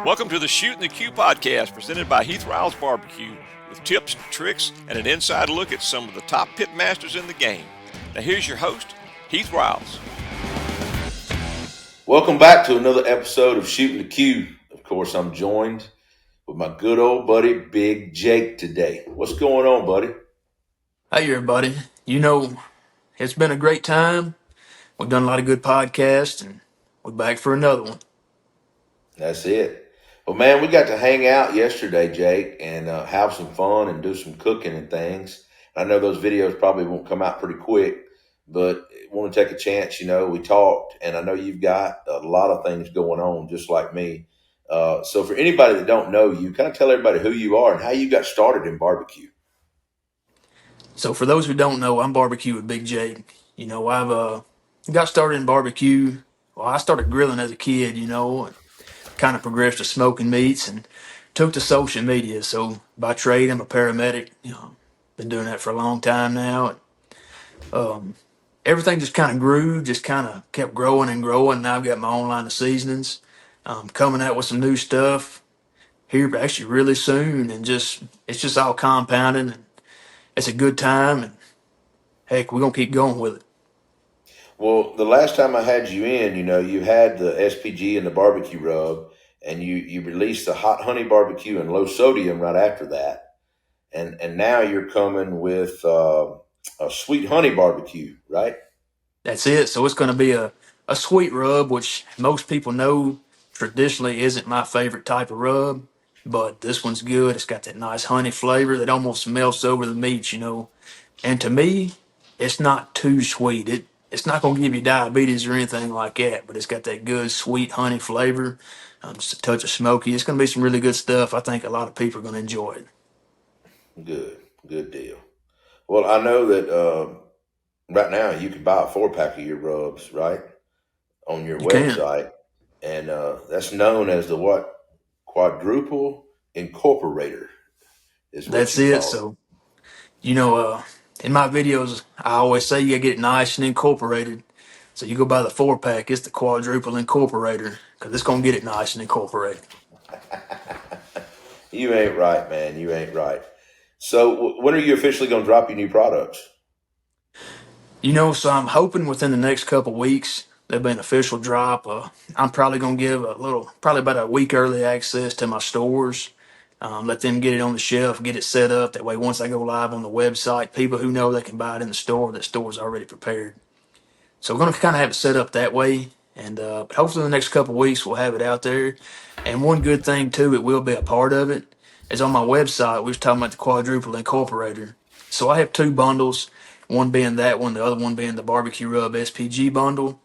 Welcome to the Shootin The Que podcast presented by Heath Riles Barbecue with tips, tricks, and an inside look at some of the top pitmasters in the game. Now here's your host, Heath Riles. Welcome back to another episode of Shootin The Que. Of course, I'm joined with my good old buddy, Big Jake, today. What's going on, buddy? Hey, everybody. It's been a great time. We've done a lot of good podcasts, and we're back for another one. That's it. Well, man, we got to hang out yesterday, Jake, and have some fun and do some cooking and things. I know those videos probably won't come out pretty quick, but I want to take a chance. We talked, and I know you've got a lot of things going on, just like me. So for anybody that don't know you, kind of tell everybody who you are and how you got started in barbecue. So, for those who don't know, I'm Barbecue with Big Jake. I've got started in barbecue. Well, I started grilling as a kid, and kind of progressed to smoking meats and took to social media. So, by trade, I'm a paramedic. Been doing that for a long time now. And, everything just kind of grew, just kind of kept growing and growing. Now I've got my own line of seasonings. Coming out with some new stuff here actually really soon, and it's just all compounding, and it's a good time, and heck, we're gonna keep going with it. Well, the last time I had you in, you had the SPG and the barbecue rub, and you released the hot honey barbecue and low sodium right after that, and now you're coming with a sweet honey barbecue, right? That's it. So it's gonna be a sweet rub, which most people know traditionally isn't my favorite type of rub, but this one's good. It's got that nice honey flavor that almost melts over the meat. And to me, it's not too sweet. It's not gonna give you diabetes or anything like that, but it's got that good sweet honey flavor, just a touch of smoky. It's gonna be some really good stuff. I think a lot of people are gonna enjoy it. Good deal. Well, I know that right now you can buy a 4-pack of your rubs, right, on your You can. website, and that's known as the what? Quadruple Incorporator is what That's you it. call it. So you know, in my videos, I always say you gotta get it nice and incorporated. So you go buy the 4-pack. It's the quadruple incorporator because it's gonna get it nice and incorporated. You ain't right, man. You ain't right. So when are you officially going to drop your new products? So I'm hoping within the next couple weeks there'll be an official drop. I'm probably gonna give probably about a week early access to my stores. Let them get it on the shelf, get it set up. That way, once I go live on the website, people who know they can buy it in the store, that store's already prepared. So we're going to kind of have it set up that way, and hopefully in the next couple of weeks we'll have it out there. And one good thing too, it will be a part of it, is on my website. We was talking about the quadruple incorporator. So I have two bundles, one being that one, the other one being the barbecue rub SPG bundle.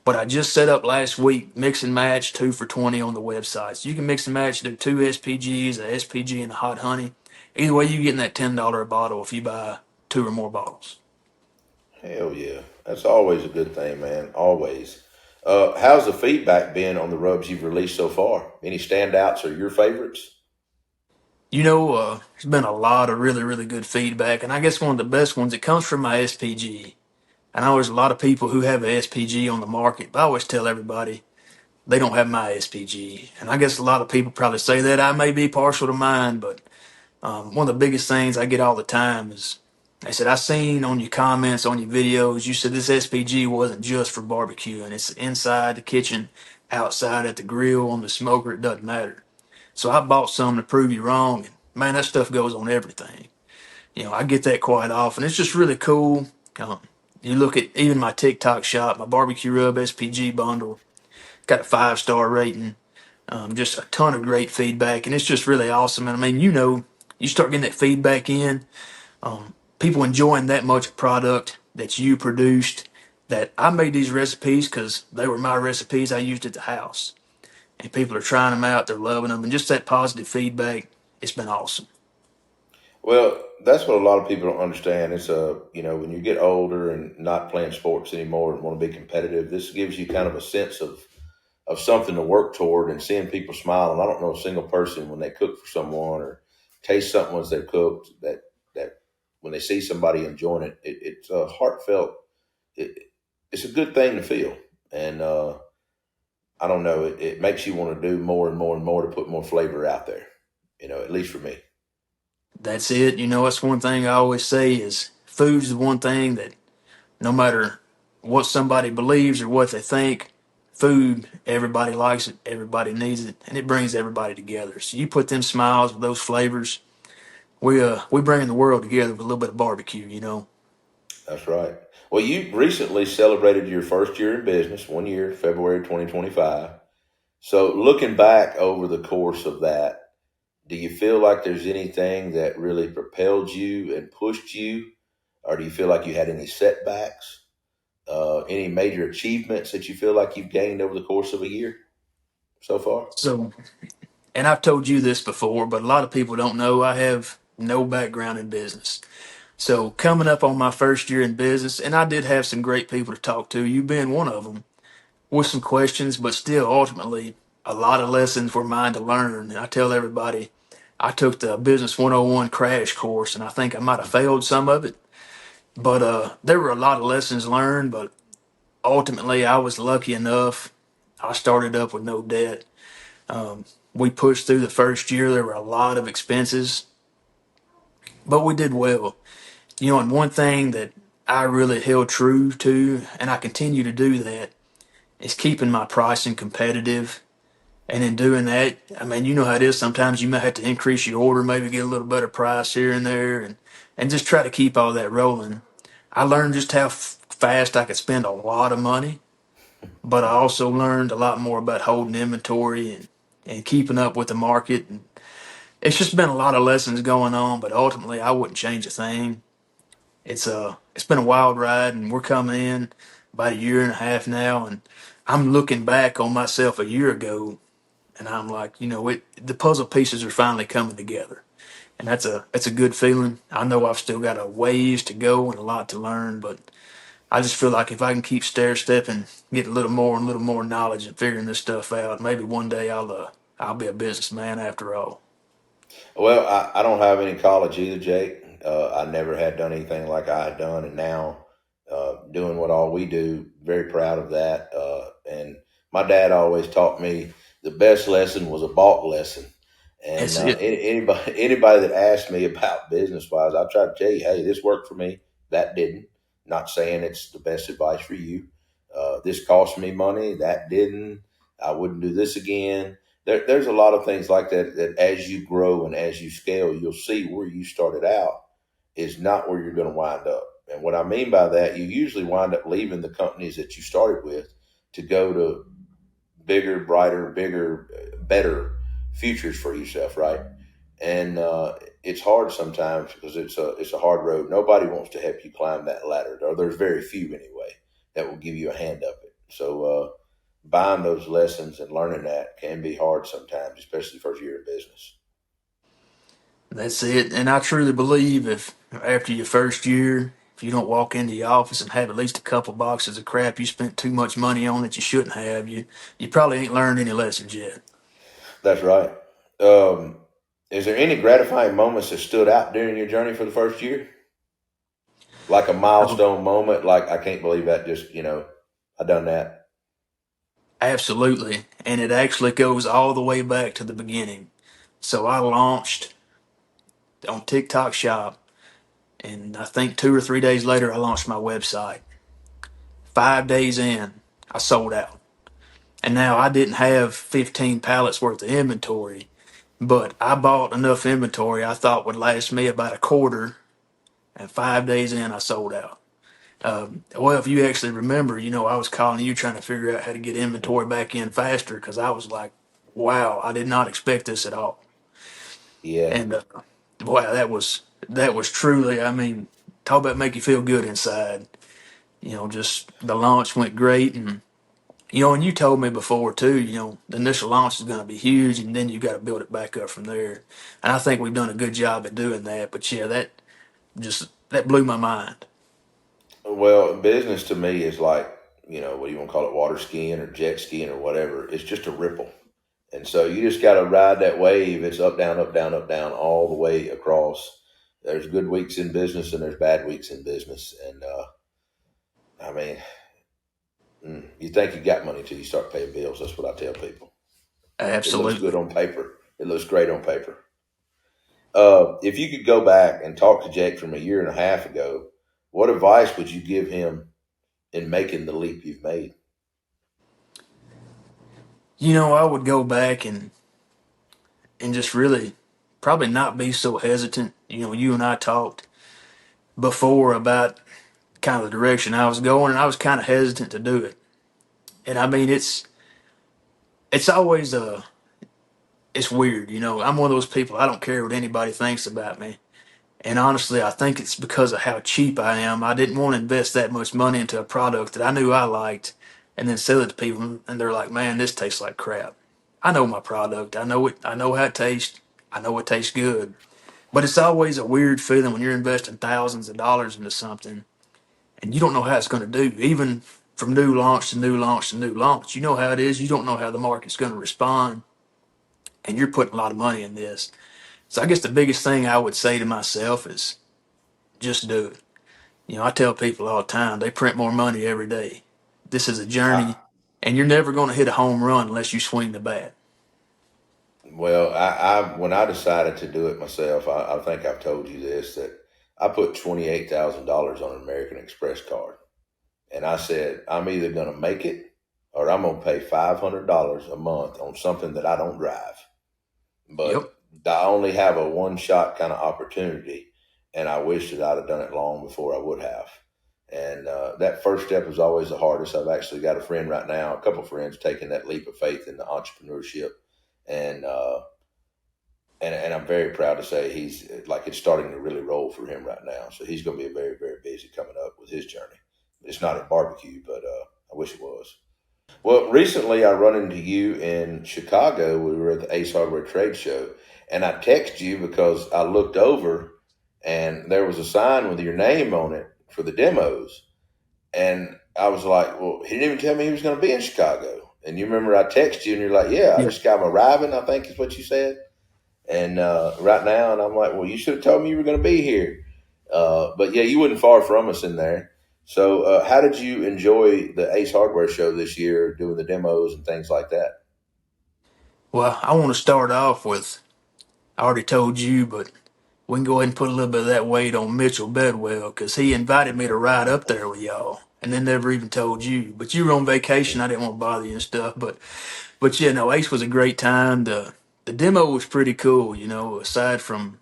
But I just set up last week mix and match 2 for $20 on the website. So you can mix and match, do two SPGs, a SPG and a hot honey. Either way, you're getting that $10 a bottle if you buy two or more bottles. Hell yeah. That's always a good thing, man. Always. How's the feedback been on the rubs you've released so far? Any standouts or your favorites? There's been a lot of really, really good feedback, and I guess one of the best ones, it comes from my SPG. I know there's a lot of people who have a SPG on the market, but I always tell everybody they don't have my SPG. And I guess a lot of people probably say that I may be partial to mine, but one of the biggest things I get all the time is they said, I seen on your comments, on your videos, you said this SPG wasn't just for barbecue, and it's inside the kitchen, outside at the grill, on the smoker, it doesn't matter. So I bought some to prove you wrong, and man, that stuff goes on everything. I get that quite often. It's just really cool. Um, you look at even my TikTok shop, my barbecue rub SPG bundle, got a 5-star rating. Just a ton of great feedback, and it's just really awesome. And I mean, you start getting that feedback in, people enjoying that much product that you produced. That I made these recipes because they were my recipes I used at the house, and people are trying them out. They're loving them, and just that positive feedback. It's been awesome. Well, that's what a lot of people don't understand. It's when you get older and not playing sports anymore and want to be competitive, this gives you kind of a sense of something to work toward and seeing people smile. And I don't know a single person when they cook for someone or taste something once they've cooked that when they see somebody enjoying it, it's a heartfelt. It's a good thing to feel. And I don't know, it makes you want to do more and more and more to put more flavor out there, at least for me. That's it. That's one thing I always say is food's the one thing that no matter what somebody believes or what they think, food, everybody likes it, everybody needs it, and it brings everybody together. So you put them smiles with those flavors, we bringing the world together with a little bit of barbecue. That's right. Well, you recently celebrated your first year in business, 1 year, February 2025. So looking back over the course of that, do you feel like there's anything that really propelled you and pushed you? Or do you feel like you had any setbacks? Any major achievements that you feel like you've gained over the course of a year so far? So, and I've told you this before, but a lot of people don't know I have no background in business. So coming up on my first year in business, and I did have some great people to talk to, you being one of them, with some questions, but still ultimately a lot of lessons were mine to learn. And I tell everybody, I took the Business 101 crash course, and I think I might have failed some of it, but there were a lot of lessons learned. But ultimately, I was lucky enough. I started up with no debt. We pushed through the first year. There were a lot of expenses, but we did well. And one thing that I really held true to, and I continue to do that, is keeping my pricing competitive. And in doing that, I mean, you know how it is. Sometimes you might have to increase your order, maybe get a little better price here and there, and just try to keep all that rolling. I learned just how fast I could spend a lot of money, but I also learned a lot more about holding inventory and keeping up with the market. And it's just been a lot of lessons going on, but ultimately, I wouldn't change a thing. It's been a wild ride, and we're coming in about a year and a half now, and I'm looking back on myself a year ago, and I'm like, the puzzle pieces are finally coming together, and that's a good feeling. I know I've still got a ways to go and a lot to learn, but I just feel like if I can keep stair stepping, get a little more and a little more knowledge and figuring this stuff out, maybe one day I'll be a businessman after all. Well, I don't have any college either, Jake. I never had done anything like I had done, and now doing what all we do, very proud of that. And my dad always taught me the best lesson was a balk lesson. And That's it. anybody that asked me about business wise, I try to tell you, hey, this worked for me, that didn't. Not saying it's the best advice for you. This cost me money, that didn't. I wouldn't do this again. There's a lot of things like that that as you grow and as you scale, you'll see where you started out is not where you're going to wind up. And what I mean by that, you usually wind up leaving the companies that you started with to go to bigger, brighter, bigger, better futures for yourself, right? And it's hard sometimes because it's a hard road. Nobody wants to help you climb that ladder, or there's very few anyway that will give you a hand up it. So buying those lessons and learning that can be hard sometimes, especially first year in business. That's it. And I truly believe if after your first year, if you don't walk into the office and have at least a couple boxes of crap you spent too much money on that you shouldn't have, you probably ain't learned any lessons yet. That's right. Um, is there any gratifying moments that stood out during your journey for the first year? Like a Oh, milestone moment, like I can't believe that just, I done that. absolutely. And it actually goes all the way back to the beginning. So I launched on TikTok Shop, and I think 2 or 3 days later, I launched my website. 5 days in, I sold out. And now I didn't have 15 pallets worth of inventory, but I bought enough inventory I thought would last me about a quarter, and 5 days in, I sold out. Well, if you actually remember, I was calling you trying to figure out how to get inventory back in faster because I was like, wow, I did not expect this at all. Yeah. And wow, that was truly, I mean, talk about make you feel good inside. Just the launch went great, and you told me before too, the initial launch is going to be huge, and then you got to build it back up from there. And I think we've done a good job at doing that. But yeah, that blew my mind. Well, business to me is like, what do you want to call it, water skiing or jet skiing or whatever. It's just a ripple. And so you just got to ride that wave. It's up, down, up, down, up, down, all the way across. There's good weeks in business and there's bad weeks in business. And I mean, You think you got money till you start paying bills. That's what I tell people. It looks good Absolutely. on paper. It looks great on paper. If you could go back and talk to Jake from a year and a half ago, what advice would you give him in making the leap you've made? I would go back and just really probably not be so hesitant. You and I talked before about kind of the direction I was going, and I was kind of hesitant to do it. And I mean, it's always it's weird. I'm one of those people. I don't care what anybody thinks about me. And honestly, I think it's because of how cheap I am. I didn't want to invest that much money into a product that I knew I liked and then sell it to people. And they're like, man, this tastes like crap. I know my product. I know it. I know how it tastes. I know it tastes good. But it's always a weird feeling when you're investing thousands of dollars into something and you don't know how it's going to do, even from new launch to new launch to new launch. You know how it is. You don't know how the market's going to respond. And you're putting a lot of money in this. So I guess the biggest thing I would say to myself is just do it. I tell people all the time, they print more money every day. This is a journey, and you're never going to hit a home run unless you swing the bat. Well, I when I decided to do it myself, I think I've told you this, that I put $28,000 on an American Express card, and I said I'm either going to make it or I'm going to pay $500 a month on something that I don't drive. Yep. But I only have a one shot kind of opportunity, and I wish that I'd have done it long before I would have. And that first step is always the hardest. I've actually got a friend right now, a couple of friends taking that leap of faith into entrepreneurship, and and I'm very proud to say he's like it's starting to really roll for him right now. So he's going to be very very busy coming up with his journey. It's not a barbecue, but I wish it was. Well, recently I run into you in Chicago. We were at the Ace Hardware Trade Show, and I texted you because I looked over and there was a sign with your name on it for the demos. And I was like, well, he didn't even tell me he was going to be in Chicago. And you remember I texted you and you're like, yeah, I Yeah. just got my arriving, I think is what you said. And right now, and I'm like, well, you should have told me you were going to be here. But yeah, you wasn't far from us in there. So how did you enjoy the Ace Hardware show this year, doing the demos and things like that? Well, I want to start off with I already told you, but we can go ahead and put a little bit of that weight on Mitchell Bedwell because he invited me to ride up there with y'all, and then never even told you. But you were on vacation. I didn't want to bother you and stuff. But yeah, no, Ace was a great time. The demo was pretty cool. Aside from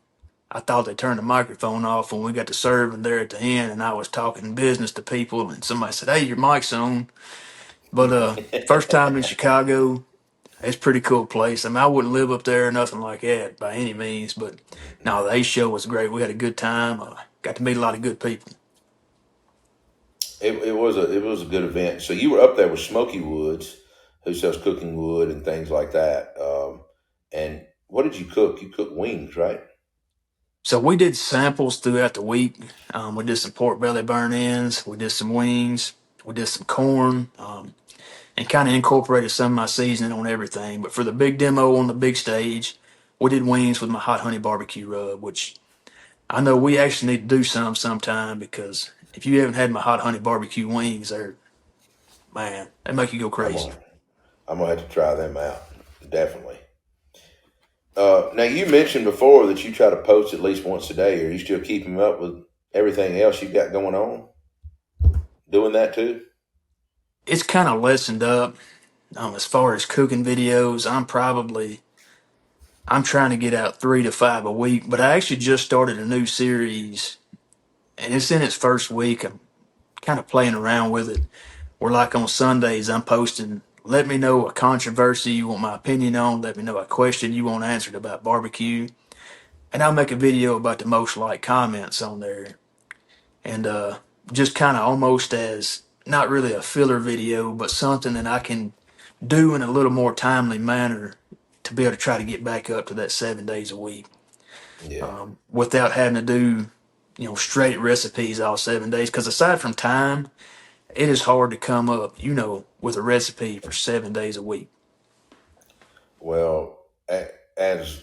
I thought they turned the microphone off when we got to serving there at the end, and I was talking business to people, and somebody said, "Hey, your mic's on." But first time in Chicago, it's a pretty cool place. I mean, I wouldn't live up there or nothing like that by any means, but no, the Ace show was great. We had a good time. Got to meet a lot of good people. It was a good event. So you were up there with Smoky Woods, who sells cooking wood and things like that. And what did you cook? You cooked wings, right? So we did samples throughout the week. We did some pork belly burn ins. We did some wings. We did some corn. And kind of incorporated some of my seasoning on everything. But for the big demo on the big stage, we did wings with my hot honey barbecue rub, which I know we actually need to do sometime because if you haven't had my hot honey barbecue wings, man, they make you go I'm crazy. gonna I'm gonna have to try them out. Definitely. Now you mentioned before that you try to post at least once a day. Are you still keeping up with everything else you got going on? Doing that too? It's kind of lessened up. As far as cooking videos, I'm trying to get out 3 to 5 a week, but I actually just started a new series and it's in its first week. I'm kind of playing around with it. Where like on Sundays, I'm posting, let me know a controversy you want my opinion on. Let me know a question you want answered about barbecue. And I'll make a video about the most liked comments on there. And just kind of almost as not really a filler video, but something that I can do in a little more timely manner to be able to try to get back up to that 7 days a week Yeah. without having to do, straight recipes all 7 days. Because aside from time, it is hard to come up, with a recipe for 7 days a week. Well, as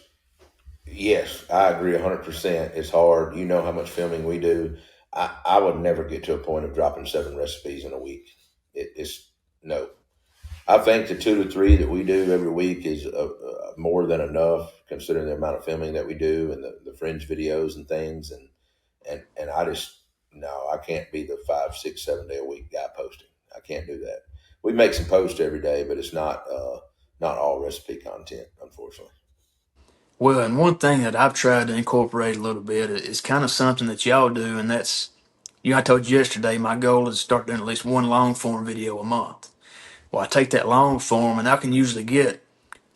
yes, I agree 100%. It's hard. You know how much filming we do. I would never get to a point of dropping 7 recipes in a week. It's No. I think the 2 to 3 that we do every week is more than enough, considering the amount of filming that we do and the fringe videos and things. And I just, no, I can't be the 5, 6, 7 day a week guy posting. I can't do that. We make some posts every day, but it's not all recipe content, unfortunately. Well, and one thing that I've tried to incorporate a little bit is kind of something that y'all do, and that's, I told you yesterday, my goal is to start doing at least one long form video a month. Well, I take that long form, and I can usually get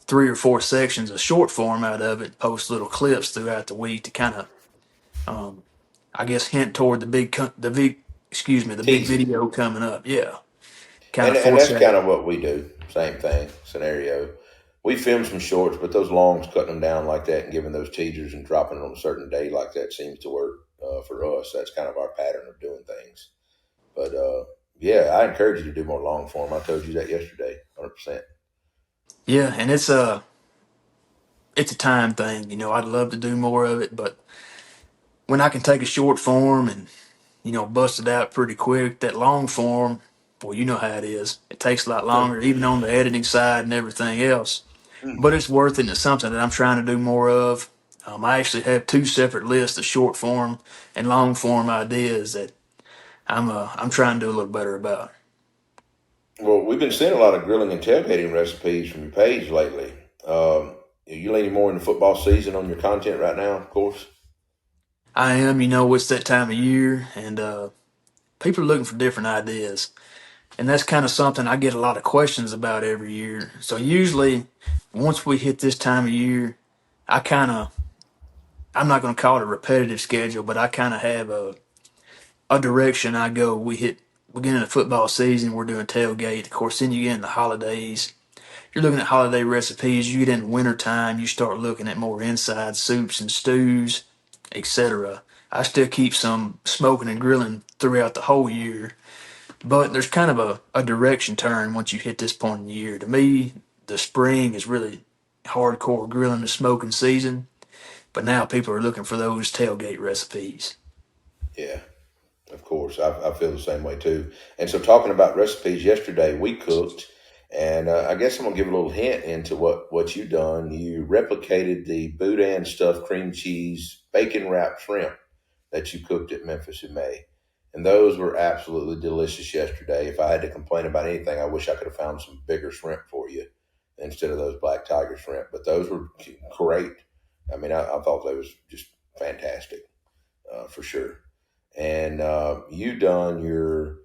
3 or 4 sections of short form out of it, post little clips throughout the week to kind of, I guess, hint toward the big Teasing. video coming up. Yeah, kind of And that's kind foreshadow. of what we do. Same thing, scenario. We film some shorts, but those longs, cutting them down like that and giving those teasers and dropping it on a certain day like that seems to work for us. That's kind of our pattern of doing things. But yeah, I encourage you to do more long form. I told you that yesterday, 100%. Yeah, and it's a time thing. I'd love to do more of it, but when I can take a short form and bust it out pretty quick, that long form, well, you know how it is. It takes a lot longer, even on the editing side and everything else. But it's worth it, and it's something that I'm trying to do more of. I actually have 2 separate lists of short form and long form ideas that I'm trying to do a little better about. Well, we've been seeing a lot of grilling and tailgating recipes from your page lately. You leaning more into football season on your content right now, of course. I am, it's that time of year, and people are looking for different ideas. And that's kind of something I get a lot of questions about every year. So usually, once we hit this time of year, I kind of, I'm not going to call it a repetitive schedule, but I kind of have a direction I go. We hit beginning of football season, we're doing tailgate. Of course, then you get in the holidays. You're looking at holiday recipes. You get in winter time, you start looking at more inside soups and stews, etc. I still keep some smoking and grilling throughout the whole year, but there's kind of a direction turn once you hit this point in the year. To me, the spring is really hardcore grilling and smoking season, but now people are looking for those tailgate recipes. Yeah. Of course, I feel the same way too. And so, talking about recipes, yesterday we cooked, and I guess I'm gonna give a little hint into what you done. You replicated the boudin stuffed cream cheese bacon wrapped shrimp that you cooked at Memphis in May, and those were absolutely delicious yesterday. If I had to complain about anything, I wish I could have found some bigger shrimp for you instead of those black tiger shrimp. But those were great. I mean, I thought they was just fantastic for sure. And you done your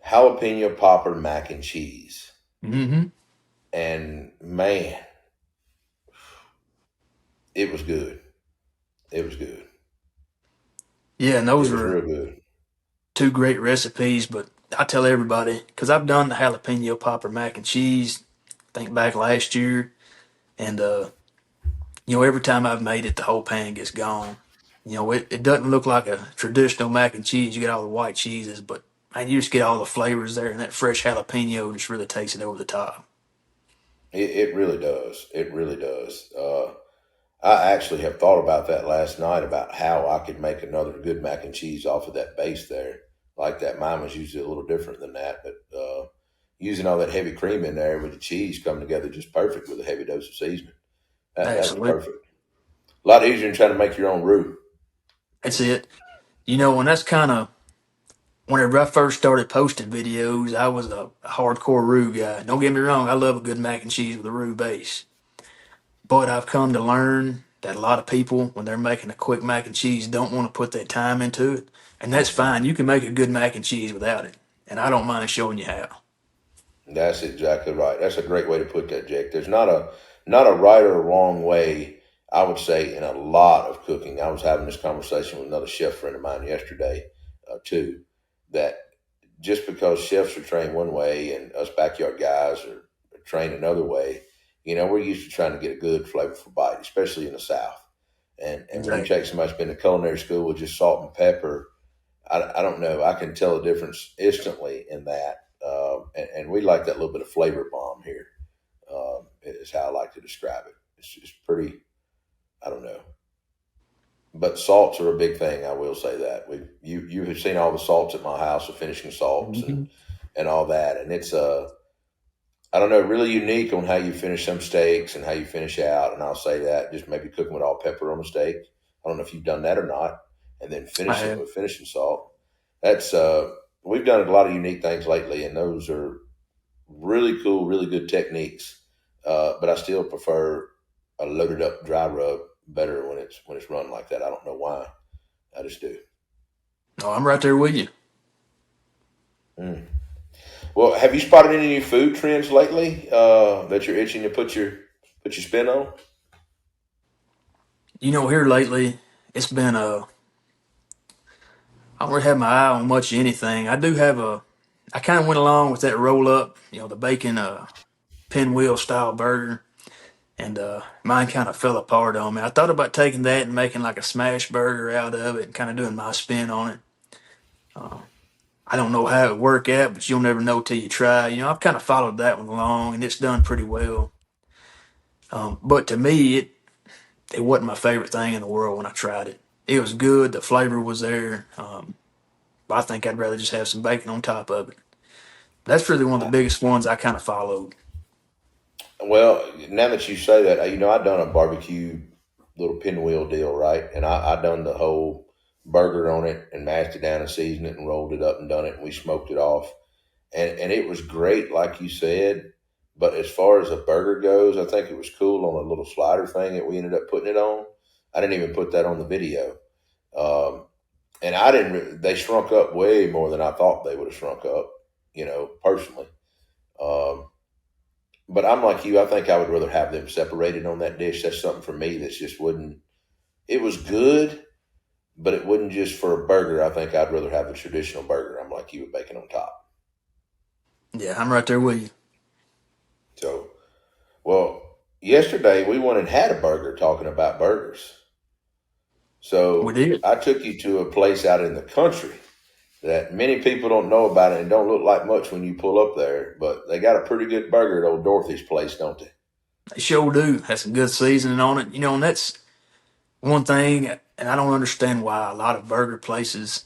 jalapeno popper mac and cheese, Mm-hmm. and man, it was good. It was good. Yeah, and It those was were real good. 2 great recipes, but I tell everybody, because I've done the jalapeno popper mac and cheese, think back last year, and every time I've made it, the whole pan gets gone. It doesn't look like a traditional mac and cheese. You get all the white cheeses, but man, you just get all the flavors there, and that fresh jalapeno just really takes it over the top. It really does. It really does. I actually have thought about that last night about how I could make another good mac and cheese off of that base there, like that. Mine was usually a little different than that, but using all that heavy cream in there with the cheese coming together just perfect with a heavy dose of seasoning. That was Absolutely. perfect. A lot easier than trying to make your own roux. That's it. And that's kind of whenever I first started posting videos, I was a hardcore roux guy. Don't get me wrong, I love a good mac and cheese with a roux base. But I've come to learn that a lot of people, when they're making a quick mac and cheese, don't want to put that time into it. And that's fine. You can make a good mac and cheese without it. And I don't mind showing you how. That's exactly right. That's a great way to put that, Jake. There's not a right or a wrong way. I would say in a lot of cooking. I was having this conversation with another chef friend of mine yesterday, too. That just because chefs are trained one way and us backyard guys are trained another way, we're used to trying to get a good flavorful bite, especially in the South. And when you Exactly. take somebody who's been to culinary school with just salt and pepper, I don't know. I can tell a difference instantly in that. And we like that little bit of flavor bomb here, is how I like to describe it. It's just pretty, I don't know. But salts are a big thing. I will say that you have seen all the salts at my house, the finishing salts, Mhm. and all that. And it's I don't know, really unique on how you finish some steaks and how you finish out. And I'll say that just maybe cooking with all pepper on the steak. I don't know if you've done that or not, and then I finishing it have. with finishing salt. That's we've done a lot of unique things lately, and those are really cool, really good techniques. But I still prefer a loaded up dry rub better when it's run like that. I don't know why. I just do. No, I'm right there with you. Mm. Well, have you spotted any new food trends lately that you're itching to put your spin on? Here lately, it's been I don't really have my eye on much of anything. I kind of went along with that roll up, the bacon pinwheel style burger, and mine kind of fell apart on me. I thought about taking that and making like a smash burger out of it and kind of doing my spin on it. I don't know how it work out, but you'll never know till you try. I've kind of followed that one along, and it's done pretty well. But to me, it wasn't my favorite thing in the world when I tried it. It was good, the flavor was there, but I think I'd rather just have some bacon on top of it. That's really one of the biggest ones I kind of followed. Well, now that you say that, I done a barbecue little pinwheel deal, right? And I done the whole burger on it and mashed it down and seasoned it and rolled it up and done it, and we smoked it off. And it was great, like you said. But as far as a burger goes, I think it was cool on a little slider thing that we ended up putting it on. I didn't even put that on the video. And I didn't, they shrunk up way more than I thought they would have shrunk up, personally. Um, but I'm like you. I think I would rather have them separated on that dish. That's something for me that's just wouldn't. It was good, but it wouldn't just for a burger. I think I'd rather have a traditional burger. I'm like you with bacon on top. Yeah, I'm right there with you. So, well, yesterday we went and had a burger talking about burgers. We So did. I took you to a place out in the country that many people don't know about it and don't look like much when you pull up there, but they got a pretty good burger at old Dorothy's place, don't they? They sure do. Has some good seasoning on it. And that's one thing, and I don't understand why a lot of burger places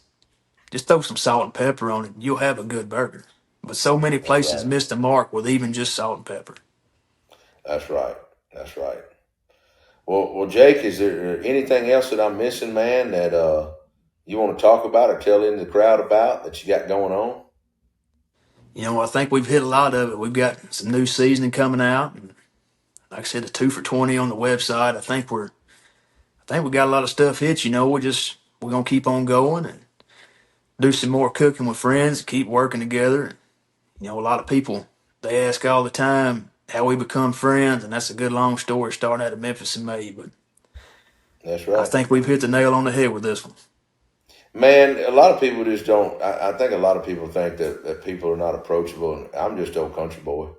just throw some salt and pepper on it, and you'll have a good burger. But so many That's places right. miss the mark with even just salt and pepper. That's right. That's right. Well, Jake, is there anything else that I'm missing, man, that you want to talk about or tell in the crowd about that you got going on? I think we've hit a lot of it. We've got some new seasoning coming out, and like I said, the 2 for $20 on the website. I think we got a lot of stuff hit. We're gonna keep on going and do some more cooking with friends, and keep working together. A lot of people they ask all the time how we become friends, and that's a good long story starting out of Memphis in May. But That's I right. think we've hit the nail on the head with this one. Man, a lot of people just don't. I think a lot of people think that people are not approachable, and I'm just old country boy.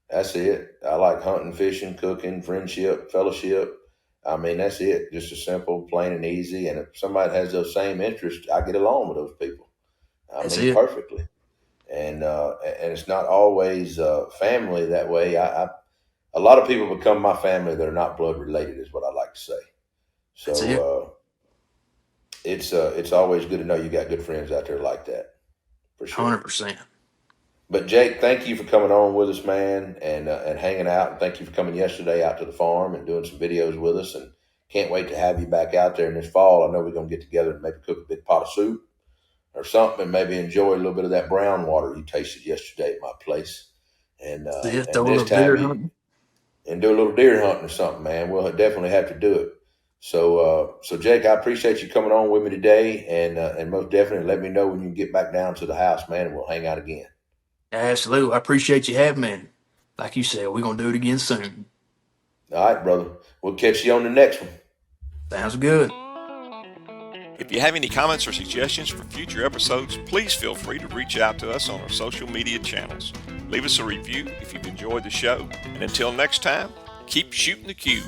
That's it. I like hunting, fishing, cooking, friendship, fellowship. I mean, that's it. Just a simple, plain and easy. And if somebody has those same interests, I get along with those people. I That's mean, it. perfectly. And it's not always family that way. A lot of people become my family that are not blood related, is what I like to say. That's it. So it's always good to know you got good friends out there like that, for sure. 100%. But Jake, thank you for coming on with us, man, and hanging out. And thank you for coming yesterday out to the farm and doing some videos with us. And can't wait to have you back out there in this fall. I know we're gonna get together and maybe cook a big pot of soup or something, and maybe enjoy a little bit of that brown water you tasted yesterday at my place. And That's it. and Throw a this little deer time you hunting. and do a little deer hunting or something, man. We'll definitely have to do it. So Jake, I appreciate you coming on with me today, and most definitely let me know when you get back down to the house, man, and we'll hang out again. Absolutely. I appreciate you having me. And like you said, we're gonna do it again soon. All right, brother. We'll catch you on the next one. Sounds good. If you have any comments or suggestions for future episodes, please feel free to reach out to us on our social media channels. Leave us a review if you've enjoyed the show. And until next time, keep shooting the cube.